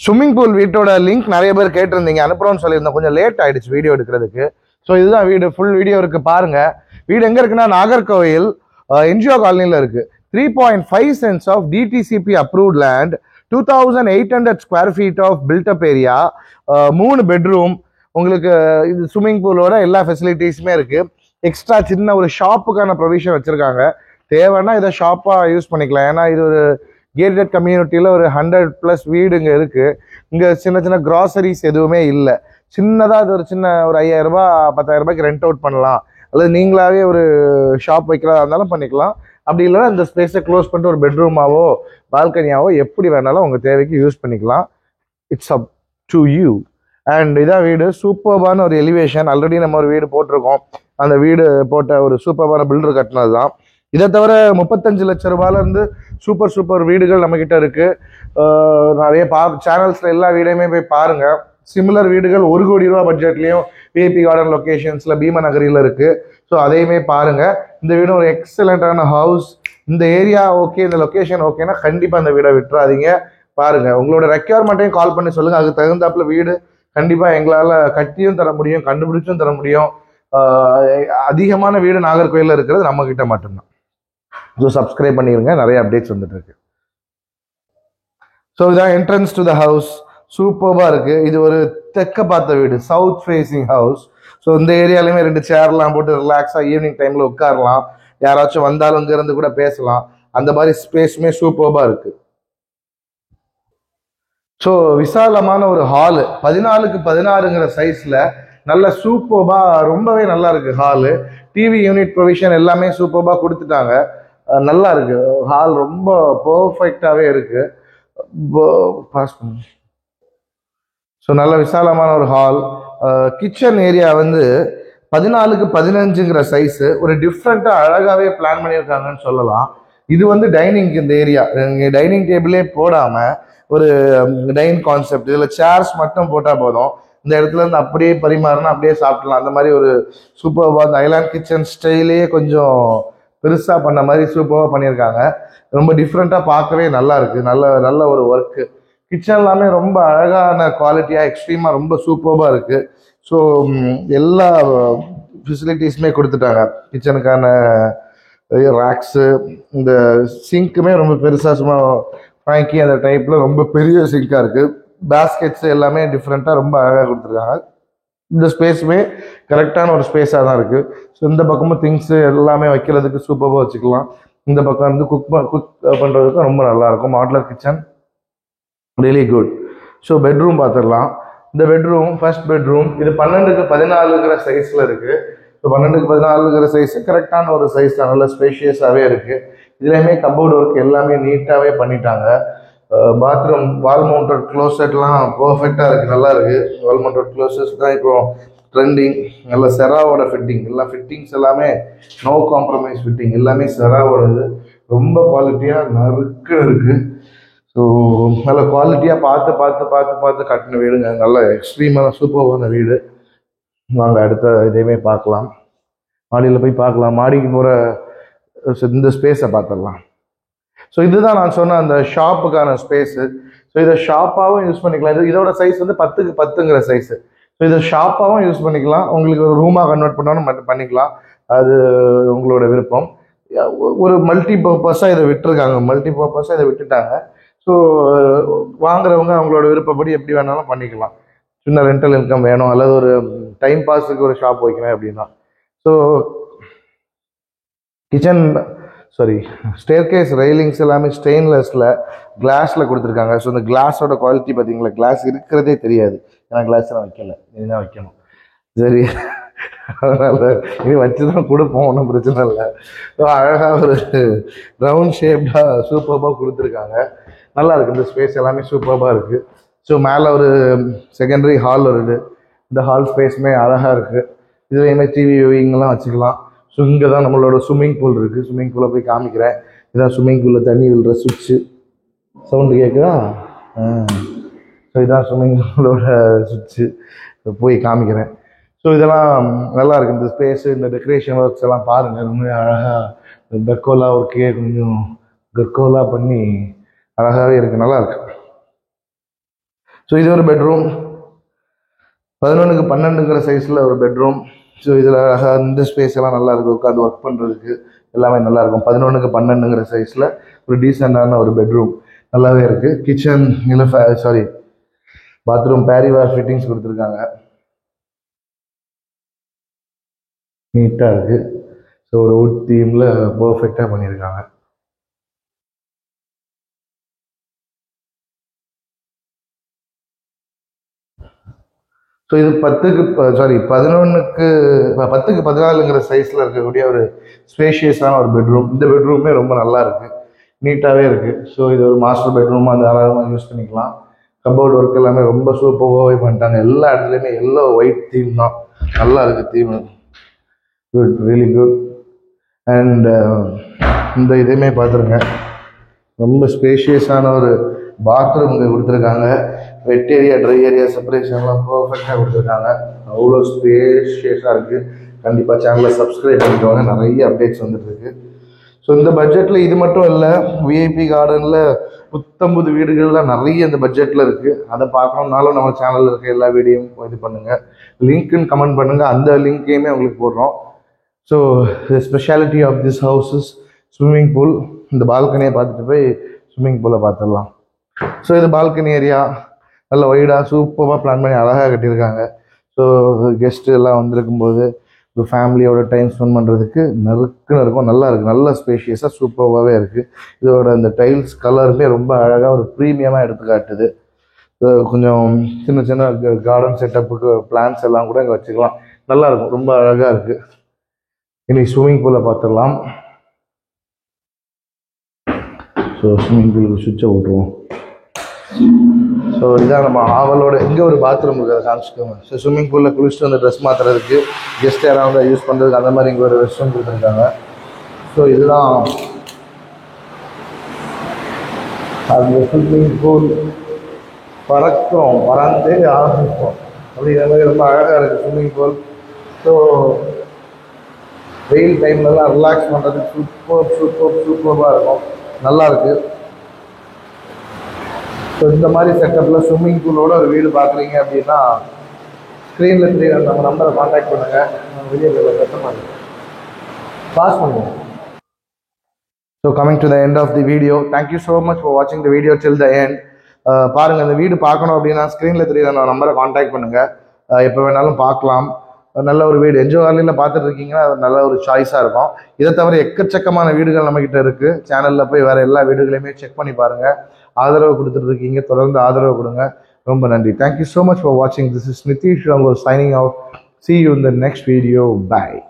Swimming pool வீட்டோட link நிறைய பேர் கேட்டிருந்தீங்க, அனுப்புறோம்னு சொல்லியிருந்தோம். கொஞ்சம் லேட் ஆயிடுச்சு வீடியோ எடுக்கிறதுக்கு. ஸோ இதுதான் வீடு, ஃபுல் வீடியோ இருக்கு பாருங்க. வீடு எங்க இருக்குன்னா நாகர்கோவில் என்ஜிஓ காலனியில் இருக்கு. 3.5 cents of DTCP approved land, 2800 square feet of built up area, 3 bedroom. உங்களுக்கு இது ஸ்விம்மிங் பூலோட எல்லா ஃபெசிலிட்டிஸுமே இருக்கு. எக்ஸ்ட்ரா சின்ன ஒரு ஷாப்புக்கான ப்ரொவிஷன் வச்சிருக்காங்க. தேவைன்னா இதை ஷாப்பா யூஸ் பண்ணிக்கலாம். ஏன்னா இது ஒரு கேட்டட் கம்யூனிட்டியில் ஒரு 100+ வீடு இங்கே இருக்கு. இங்கே சின்ன சின்ன கிராசரிஸ் எதுவுமே இல்லை. சின்னதாக இது ஒரு சின்ன ஒரு 5000 ரூபாய் 10,000 ரூபாய்க்கு ரெண்ட் அவுட் பண்ணலாம், அல்லது நீங்களாவே ஒரு ஷாப் வைக்கிறதா இருந்தாலும் பண்ணிக்கலாம். அப்படி இல்லைன்னா இந்த ஸ்பேஸை க்ளோஸ் பண்ணிட்டு ஒரு பெட்ரூமாவோ பால்கனியாவோ எப்படி வேணாலும் உங்கள் தேவைக்கு யூஸ் பண்ணிக்கலாம். It's up to you. And இதான் வீடு. சூப்பர்பான ஒரு எலிவேஷன். ஆல்ரெடி நம்ம ஒரு வீடு போட்டிருக்கோம். அந்த வீடு போட்ட ஒரு சூப்பர்பான பில்டர் கட்டினது தான். இதை தவிர 35 லட்சம் ரூபாயிலிருந்து சூப்பர் வீடுகள் நம்ம கிட்ட இருக்கு. நிறைய சேனல்ஸ்ல எல்லா வீடையுமே போய் பாருங்க. சிமிலர் வீடுகள் 1 கோடி ரூபா பட்ஜெட்லயும் விஐபி கார்டன் லொகேஷன்ஸ்ல பீமநகரில் இருக்கு. ஸோ அதையுமே பாருங்க. இந்த வீடு ஒரு எக்ஸலண்டான ஹவுஸ். இந்த ஏரியா ஓகே, இந்த லொகேஷன் ஓகேன்னா கண்டிப்பா இந்த வீடை விட்டுறாதீங்க. பாருங்க, உங்களோட ரெக்யர்மெண்ட்டையும் கால் பண்ணி சொல்லுங்க. அதுக்கு தகுந்தாப்புல வீடு கண்டிப்பா எங்களால கட்டியும் தர முடியும், கண்டுபிடிச்சும் தர முடியும். அதிகமான வீடு நாகர்கோயிலில் இருக்கிறது நம்ம கிட்ட மட்டும்தான். ஸோ சப்ஸ்கிரைப் பண்ணிடுங்க, நிறைய அப்டேட்ஸ் வந்துட்டு இருக்கு. ஸோ இதான் என்ட்ரன்ஸ் டு த ஹவுஸ். சூப்பர்பா இருக்கு. இது ஒரு தெற்க பார்த்த வீடு, சவுத் ஃபேசிங் ஹவுஸ். ஸோ இந்த ஏரியாலையுமே 2 சேர்லாம் போட்டு ரிலாக்ஸா ஈவினிங் டைம்ல உட்காரலாம். யாராச்சும் வந்தாலும் இங்க இருந்து கூட பேசலாம். அந்த மாதிரி ஸ்பேஸுமே சூப்பர்பா இருக்கு. ஸோ விசாலமான ஒரு ஹாலு, 14க்கு 16ங்கிற சைஸ்ல நல்ல சூப்பர்பா, ரொம்பவே நல்லா இருக்கு ஹாலு. டிவி யூனிட் ப்ரொவிஷன் எல்லாமே சூப்பர்பா கொடுத்துட்டாங்க. நல்லா இருக்கு ஹால், ரொம்ப பர்ஃபெக்டாவே இருக்கு. ஸோ நல்ல விசாலமான ஒரு ஹால். கிச்சன் ஏரியா வந்து 14க்கு 15ங்கிற சைஸு. ஒரு டிஃப்ரெண்டா அழகாவே பிளான் பண்ணியிருக்காங்கன்னு சொல்லலாம். இது வந்து டைனிங். இந்த ஏரியா டைனிங் டேபிளே போடாம ஒரு டைனிங் கான்செப்ட். இதுல சேர்ஸ் மட்டும் போட்டா போதும். இந்த இடத்துல இருந்து அப்படியே பரிமாறணும், அப்படியே சாப்பிடலாம். அந்த மாதிரி ஒரு சூப்பர்வா, இந்த ஐலாண்ட் கிச்சன் ஸ்டைலே கொஞ்சம் பெருசா பண்ண மாதிரி சூப்பராக பண்ணியிருக்காங்க. ரொம்ப டிஃப்ரெண்டா பார்க்கவே நல்லா இருக்கு. நல்ல ஒரு ஒர்க்கு. கிச்சன் எல்லாமே ரொம்ப அழகான குவாலிட்டியா, எக்ஸ்ட்ரீமா ரொம்ப சூப்பர்பா இருக்கு. ஸோ எல்லா ஃபெசிலிட்டிஸுமே கொடுத்துட்டாங்க. கிச்சனுக்கான ரேக்ஸு, இந்த சிங்க்குமே ரொம்ப பெருசா, சும்மா வாங்கி அந்த டைப்ல ரொம்ப பெரிய சிங்கா இருக்கு. பேஸ்கெட்ஸ் எல்லாமே டிஃப்ரெண்டா ரொம்ப அழகாக கொடுத்துருக்காங்க. இந்த ஸ்பேஸுமே கரெக்டான ஒரு ஸ்பேஸாக தான் இருக்கு. ஸோ இந்த பக்கமும் திங்ஸ் எல்லாமே வைக்கிறதுக்கு சூப்பராக வச்சுக்கலாம். இந்த பக்கம் வந்து குக் பண்ணுறதுக்கும் ரொம்ப நல்லா இருக்கும். Modular kitchen, really good. So bedroom பார்த்துடலாம். இந்த பெட்ரூம் ஃபர்ஸ்ட் பெட்ரூம். இது 12க்கு 14ங்கிற சைஸ்ல இருக்கு. ஸோ 12க்கு 14ங்கிற சைஸ் கரெக்டான ஒரு சைஸ் தான். நல்ல ஸ்பேஷியஸாகவே இருக்கு. இதுலையுமே கப்போர்டு ஒர்க் எல்லாமே நீட்டாகவே பண்ணிட்டாங்க. பாத்ரூம் வால் மவுண்டட் க்ளோசெட்லாம் பர்ஃபெக்டாக இருக்குது, நல்லா இருக்குது. வால் மவுண்டட் க்ளோசஸ் தான் இப்போ ட்ரெண்டிங். நல்ல செராவோட ஃபிட்டிங், எல்லா ஃபிட்டிங்ஸ் எல்லாமே நோ காம்ப்ரமைஸ் ஃபிட்டிங், எல்லாமே செராவோடது. ரொம்ப குவாலிட்டியாக நறுக்கு இருக்குது. ஸோ நல்ல குவாலிட்டியாக பார்த்து கட்டின வீடுங்க. நல்ல எக்ஸ்ட்ரீமான சூப்பரான வீடு. வாங்க அடுத்த இதையுமே பார்க்கலாம். மாடியில் போய் பார்க்கலாம். மாடிக்கு போகிற இந்த ஸ்பேஸை பார்த்துடலாம். ஸோ இதுதான் நான் சொன்ன அந்த ஷாப்புக்கான ஸ்பேஸு. ஸோ இதை ஷாப்பாகவும் யூஸ் பண்ணிக்கலாம். இதோட சைஸ் வந்து 10க்கு 10ங்கிற சைஸு. ஸோ இதை ஷாப்பாகவும் யூஸ் பண்ணிக்கலாம். உங்களுக்கு ஒரு ரூமாக கன்வெர்ட் பண்ணாலும் பண்ணிக்கலாம். அது உங்களோட விருப்பம். ஒரு மல்டி பர்பஸாக இதை விட்டுட்டாங்க. ஸோ வாங்குறவங்க அவங்களோட விருப்பப்படி எப்படி வேணாலும் பண்ணிக்கலாம். சின்ன ரெண்டல் இன்கம் வேணும், அல்லது ஒரு டைம் பாஸுக்கு ஒரு ஷாப் வைக்கணும் அப்படின்னா. ஸோ ஸ்டேர்கேஸ் ரெயிலிங்ஸ் எல்லாமே ஸ்டெயின்லெஸ்ல கிளாஸ்ல கொடுத்துருக்காங்க. ஸோ இந்த கிளாஸோட குவாலிட்டி பார்த்தீங்களா, கிளாஸ் இருக்கிறதே தெரியாது. ஏன்னா கிளாஸ் நான் வைக்கல, இதுதான் வைக்கணும். சரி, அதனால இது வச்சுதான் கொடுப்போம், ஒன்றும் பிரச்சனை இல்லை. ஸோ அழகாக ஒரு ரவுண்ட் ஷேப்டா சூப்பராக கொடுத்துருக்காங்க. நல்லா இருக்கு. இந்த ஸ்பேஸ் எல்லாமே சூப்பராக இருக்கு. ஸோ மேலே ஒரு செகண்டரி ஹால் வருது. இந்த ஹால் ஸ்பேஸுமே அழகாக இருக்கு. இதுலையுமே டிவி வியூவிங்லாம் வச்சுக்கலாம். ஸோ இங்கே தான் நம்மளோட ஸ்விம்மிங் பூல் இருக்குது. ஸ்விம்மிங் பூலை போய் காமிக்கிறேன். இதான் ஸ்விம்மிங் பூலில் தண்ணி விழுற சுவிட்சு. சவுண்டு கேட்குதா? ஸோ இதான் ஸ்விம்மிங் பூலோட சுவிட்சு. போய் காமிக்கிறேன். ஸோ இதெல்லாம் நல்லா இருக்குது. இந்த ஸ்பேஸு, இந்த டெக்கரேஷன் ஒர்க்ஸ் எல்லாம் பாருங்கள். ரொம்ப அழகாக கர்கோலா ஒர்க்கே கொஞ்சம் கர்கோலா பண்ணி அழகாகவே இருக்குது, நல்லா இருக்கு. ஸோ இது ஒரு பெட்ரூம், 11க்கு 12ங்கிற சைஸில் ஒரு பெட்ரூம். ஸோ இதில் இந்த ஸ்பேஸ் எல்லாம் நல்லா இருக்கும், உட்காந்து ஒர்க் பண்ணுறதுக்கு எல்லாமே நல்லா இருக்கும். 11க்கு 12ங்கிற சைஸில் ஒரு டீசெண்டான ஒரு பெட்ரூம் நல்லாவே இருக்குது. கிச்சன் பாத்ரூம் பேரிவார் ஃபிட்டிங்ஸ் கொடுத்துருக்காங்க, நீட்டாக இருக்குது. ஸோ ஒரு வுட் தீமில் பர்ஃபெக்டாக பண்ணியிருக்காங்க. ஸோ இது 10க்கு 14ங்கிற சைஸில் இருக்கக்கூடிய ஒரு ஸ்பேஷியஸான ஒரு பெட்ரூம். இந்த பெட்ரூமே ரொம்ப நல்லா இருக்குது, நீட்டாகவே இருக்குது. ஸோ இது ஒரு மாஸ்டர் பெட்ரூம், அந்த தாராளமாக யூஸ் பண்ணிக்கலாம். கபோர்ட் ஒர்க் எல்லாமே ரொம்ப சூப்பராகவே பண்ணிட்டாங்க. எல்லா இடத்துலையுமே எல்லோ ஒயிட் தீம் தான், நல்லா இருக்குது theme, good, really good. And இந்த இதையுமே பார்த்துருங்க, ரொம்ப ஸ்பேஷியஸான ஒரு பாத்ரூம் இங்கே கொடுத்துருக்காங்க. வெட் ஏரியா ட்ரை ஏரியா செப்பரேஷன்லாம் பர்ஃபெக்டாக கொடுத்துருக்காங்க. அவ்வளோ ஸ்பேஷியஸாக இருக்குது. கண்டிப்பாக சேனலை சப்ஸ்கிரைப் பண்ணிக்கோங்க, நிறைய அப்டேட்ஸ் வந்துட்டுருக்கு. ஸோ இந்த பட்ஜெட்டில் இது மட்டும் இல்லை, விஐபி கார்டனில் புத்தம்புது வீடுகள்லாம் நிறைய இந்த பட்ஜெட்டில் இருக்குது. அதை பார்க்கணுன்னாலும் நம்ம சேனலில் இருக்க எல்லா வீடியோவும் இது பண்ணுங்கள், லிங்க்குன்னு கமெண்ட் பண்ணுங்கள், அந்த லிங்க்கையுமே உங்களுக்கு போடுறோம். So the speciality of this house is swimming pool. இந்த பால்கனியை பார்த்துட்டு போய் ஸ்விம்மிங் பூலை பார்த்துடலாம். ஸோ இது பால்கனி ஏரியா, நல்ல ஒய்டாக சூப்பராக பிளான் பண்ணி அழகாக கட்டியிருக்காங்க. ஸோ கெஸ்ட்டு எல்லாம் வந்திருக்கும்போது ஒரு ஃபேமிலியோட டைம் ஸ்பெண்ட் பண்ணுறதுக்கு நறுக்குன்னு இருக்கும், நல்லா இருக்குது, நல்ல ஸ்பேஷியஸாக சூப்பராகவே இருக்குது. இதோட இந்த டைல்ஸ் கலருமே ரொம்ப அழகாக ஒரு ப்ரீமியமாக எடுத்து காட்டுது. கொஞ்சம் சின்ன சின்ன கார்டன் செட்டப்புக்கு பிளான்ஸ் எல்லாம் கூட இங்கே வச்சுக்கலாம், நல்லாயிருக்கும், ரொம்ப அழகாக இருக்குது. இன்னைக்கு ஸ்விம்மிங் பூலை பார்த்துடலாம். ஸோ ஸ்விம்மிங் பூலுக்கு சுவிட்சை விட்டுருவோம். ஸோ இதான் நம்ம ஆவலோட இங்கே ஒரு பாத்ரூம் இருக்குது, அதை காமிச்சிக்கோங்க. ஸோ ஸ்விம்மிங் பூலில் குளிச்சுட்டு வந்து ட்ரெஸ் மாற்றுறதுக்கு, கெஸ்ட் யாராவது யூஸ் பண்ணுறதுக்கு அந்த மாதிரி இங்கே ஒரு ரெஸ்ட் ரூம் கொடுத்துருக்காங்க. ஸோ இதுதான் அந்த ஸ்விம்மிங் பூல். பறந்தே ஆரம்பிப்போம் அப்படிங்கிற மாதிரி ரொம்ப அழகாக இருக்குது ஸ்விம்மிங் பூல். ஸோ வெயில் டைம்லலாம் ரிலாக்ஸ் பண்ணுறதுக்கு சூப்பராக இருக்கும், நல்லாயிருக்கு. ஸோ இந்த மாதிரி செட்டப்பில் ஸ்விம்மிங் பூலோட ஒரு வீடு பார்க்குறீங்க அப்படின்னா ஸ்க்ரீனில் தெரிய நம்ம நம்பரை கான்டாக்ட் பண்ணுங்கள், நம்ம வீடியோவில் கஷ்டமாக பாஸ் பண்ணுவோம். So coming to the end of the video, thank you so much for வாட்சிங் the video till the end. பாருங்கள், இந்த வீடு பார்க்கணும் அப்படின்னா ஸ்க்ரீனில் தெரிய நம்ம நம்பரை கான்டாக்ட் பண்ணுங்கள், எப்போ வேணாலும் பார்க்கலாம். நல்ல ஒரு வீடு என்ஜோய் பார்த்துட்டு இருக்கீங்கன்னா நல்ல ஒரு சாய்ஸாக இருக்கும். இதை தவிர எக்கச்சக்கமான வீடுகள் நம்மக்கிட்ட இருக்குது. சேனலில் போய் வேறு எல்லா வீடுகளையுமே செக் பண்ணி பாருங்கள். ஆதரவு கொடுத்துட்டு இருக்கீங்க, தொடர்ந்து ஆதரவு கொடுங்க. ரொம்ப நன்றி. தேங்க்யூ ஸோ மச் ஃபார் வாட்சிங். This is Nitish, signing out. See you in the next video. Bye.